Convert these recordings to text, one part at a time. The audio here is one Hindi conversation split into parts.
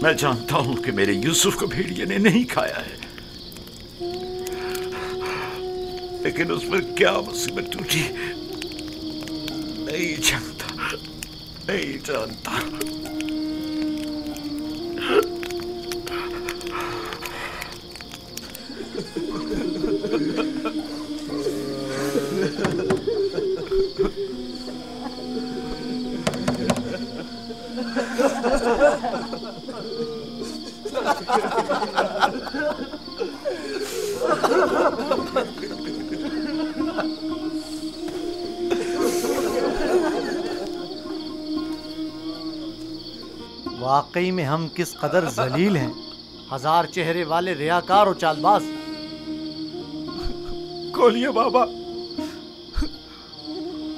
मैं जानता हूं कि मेरे यूसुफ को भेड़िए ने नहीं खाया है, लेकिन उस पर क्या मुसीबत टूटी नहीं जानता, नहीं जानता। वाकई में हम किस कदर जलील हैं, हजार चेहरे वाले रियाकार और चालबाज। खोलिए बाबा,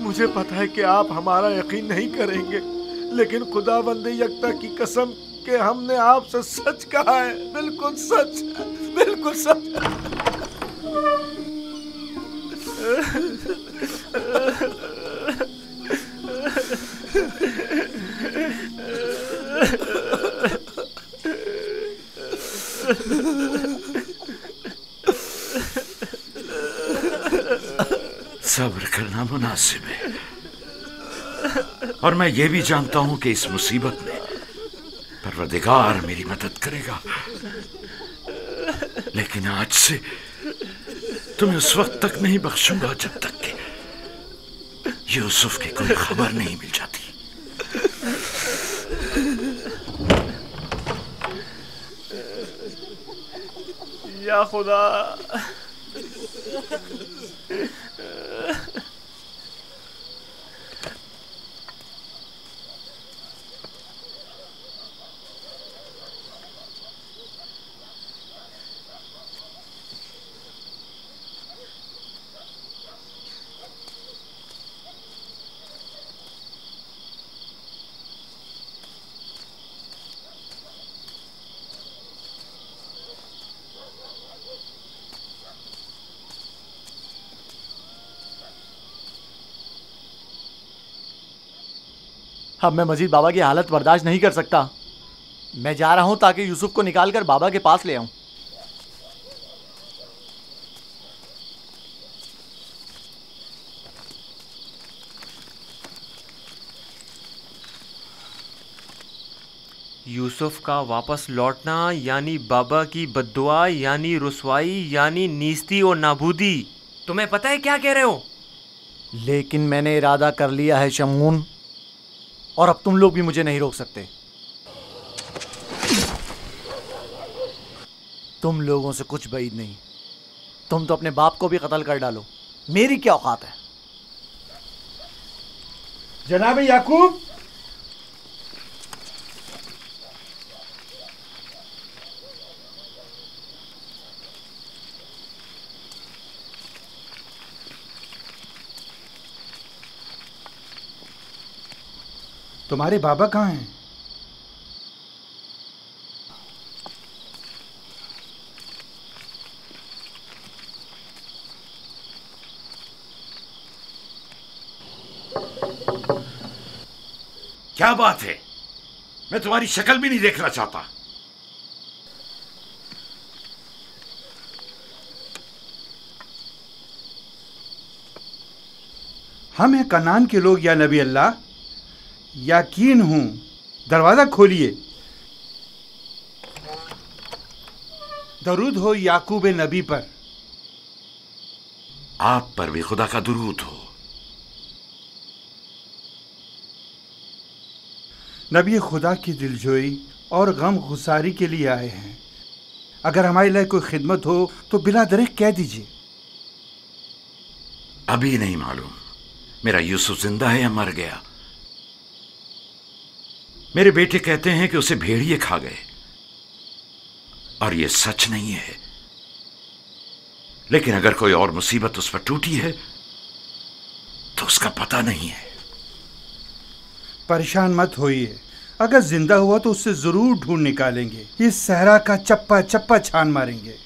मुझे पता है कि आप हमारा यकीन नहीं करेंगे, लेकिन खुदावंद यकता की कसम कि हमने आपसे सच कहा है, बिल्कुल सच, बिल्कुल सच। सब्र करना मुनासिब है, और मैं ये भी जानता हूं कि इस मुसीबत में परवरदिगार मेरी मदद करेगा। लेकिन आज से तुम्हें उस वक्त तक नहीं बख्शूंगा जब तक कि यूसुफ की कोई खबर नहीं मिल जाती। या खुदा, अब मैं मजीद बाबा की हालत बर्दाश्त नहीं कर सकता। मैं जा रहा हूं ताकि यूसुफ को निकाल कर बाबा के पास ले आऊं। यूसुफ का वापस लौटना यानी बाबा की बद्दुआ, यानी रुसवाई, यानी नीस्ती और नाबूदी। तुम्हें पता है क्या कह रहे हो? लेकिन मैंने इरादा कर लिया है शमून, और अब तुम लोग भी मुझे नहीं रोक सकते। तुम लोगों से कुछ बैद नहीं। तुम तो अपने बाप को भी कत्ल कर डालो, मेरी क्या औकात है? जनाब याकूब, तुम्हारे बाबा कहाँ हैं? क्या बात है? मैं तुम्हारी शक्ल भी नहीं देखना चाहता। हम हैं कनान के लोग या नबी अल्लाह, यकीन हूं, दरवाजा खोलिए। दरूद हो याकूब नबी पर। आप पर भी खुदा का दुरूद हो। नबी खुदा की दिलजोई और गम गुसारी के लिए आए हैं। अगर हमारे लिए कोई खिदमत हो तो बिला दरेक कह दीजिए। अभी नहीं मालूम मेरा यूसुफ जिंदा है या मर गया। मेरे बेटे कहते हैं कि उसे भेड़िए खा गए, और यह सच नहीं है। लेकिन अगर कोई और मुसीबत उस पर टूटी है तो उसका पता नहीं है। परेशान मत होइए, अगर जिंदा हुआ तो उससे जरूर ढूंढ निकालेंगे। इस सहरा का चप्पा चप्पा छान मारेंगे।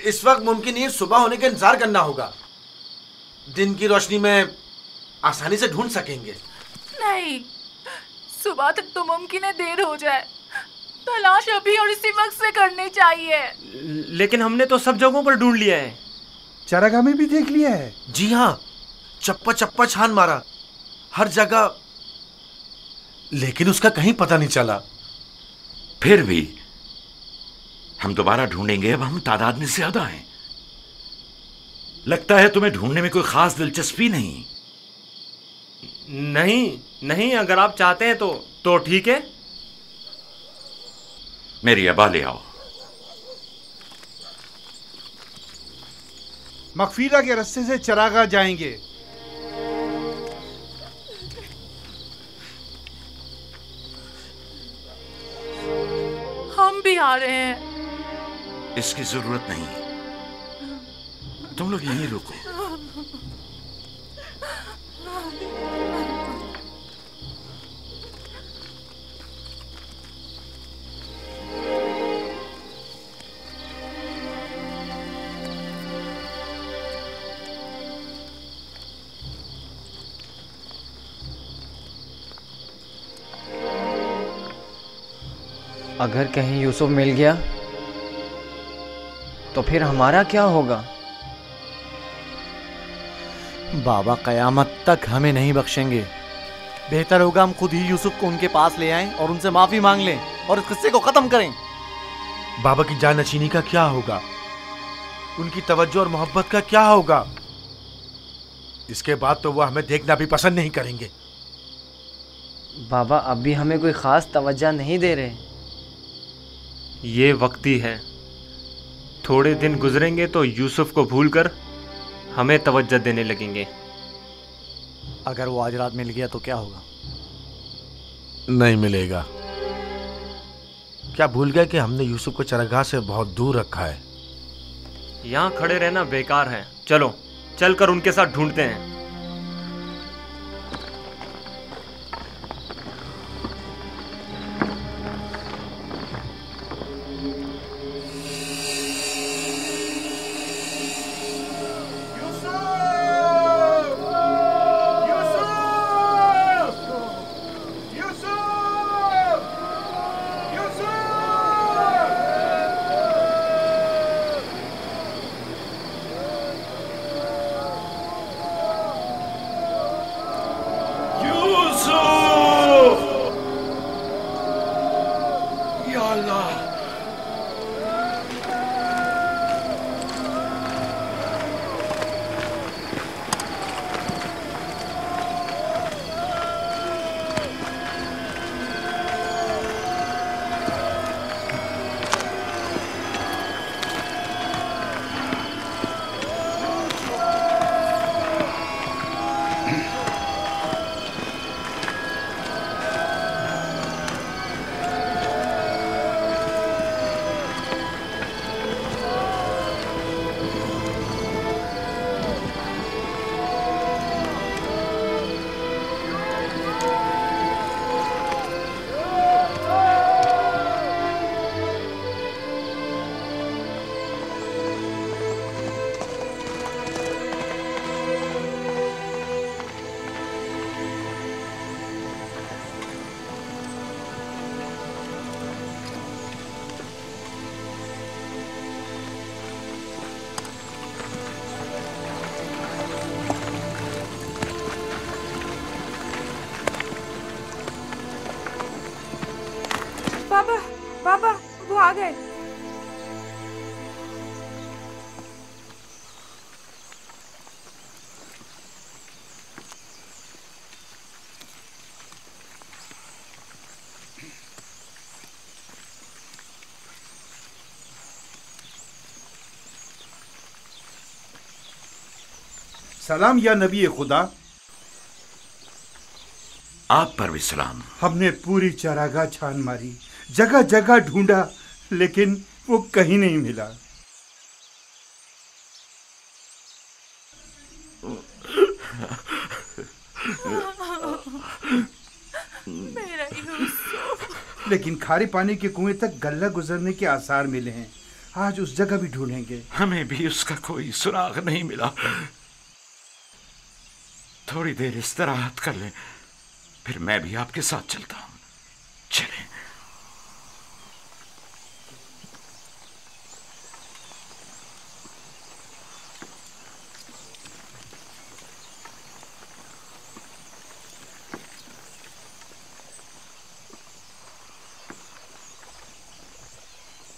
इस वक्त मुमकिन नहीं, सुबह होने का इंतजार करना होगा। दिन की रोशनी में आसानी से ढूंढ सकेंगे। नहीं, सुबह तक तो मुमकिन है देर हो जाए। तलाश अभी और इसी वक्त से करनी चाहिए। लेकिन हमने तो सब जगहों पर ढूंढ लिया है। चरागाह में भी देख लिया है? जी हाँ, चप्पा चप्पा छान मारा, हर जगह, लेकिन उसका कहीं पता नहीं चला। फिर भी हम दोबारा ढूंढेंगे। अब हम तादाद में ज्यादा हैं। लगता है तुम्हें ढूंढने में कोई खास दिलचस्पी नहीं। नहीं, अगर आप चाहते हैं तो ठीक है। मेरी अबा ले आओ। मकफीला के रास्ते से चरागाह जाएंगे। हम भी आ रहे हैं। इसकी जरूरत नहीं, तुम लोग यहीं रुको। अगर कहीं यूसुफ मिल गया तो फिर हमारा क्या होगा? बाबा कयामत तक हमें नहीं बख्शेंगे। बेहतर होगा हम खुद ही यूसुफ को उनके पास ले आएं और उनसे माफी मांग लें और इस किस्से को खत्म करें। बाबा की जानशीनी का क्या होगा? उनकी तवज्जो और मोहब्बत का क्या होगा? इसके बाद तो वो हमें देखना भी पसंद नहीं करेंगे। बाबा अब भी हमें कोई खास तवज्जो नहीं दे रहे। ये वक्ती है, थोड़े दिन गुजरेंगे तो यूसुफ को भूलकर हमें तवज्जो देने लगेंगे। अगर वो आज रात मिल गया तो क्या होगा? नहीं मिलेगा। क्या भूल गए कि हमने यूसुफ को चरागाह से बहुत दूर रखा है? यहाँ खड़े रहना बेकार है। चलो चलकर उनके साथ ढूंढते हैं। पापा वो आ गए। सलाम या नबी खुदा। आप पर भी सलाम। हमने पूरी चरागाह छान मारी, जगह जगह ढूंढा, लेकिन वो कहीं नहीं मिला। मेरा यूसुफ। लेकिन खारे पानी के कुएं तक गल्ला गुजरने के आसार मिले हैं। आज उस जगह भी ढूंढेंगे। हमें भी उसका कोई सुराग नहीं मिला। थोड़ी देर इस्तराहत कर लें, फिर मैं भी आपके साथ चलता हूं। चलें।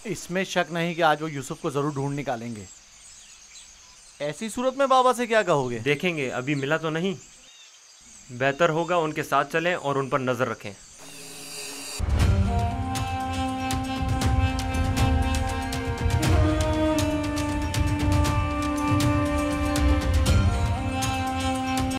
इसमें शक नहीं कि आज वो यूसुफ को जरूर ढूंढ निकालेंगे। ऐसी सूरत में बाबा से क्या कहोगे? देखेंगे, अभी मिला तो नहीं। बेहतर होगा उनके साथ चलें और उन पर नजर रखें।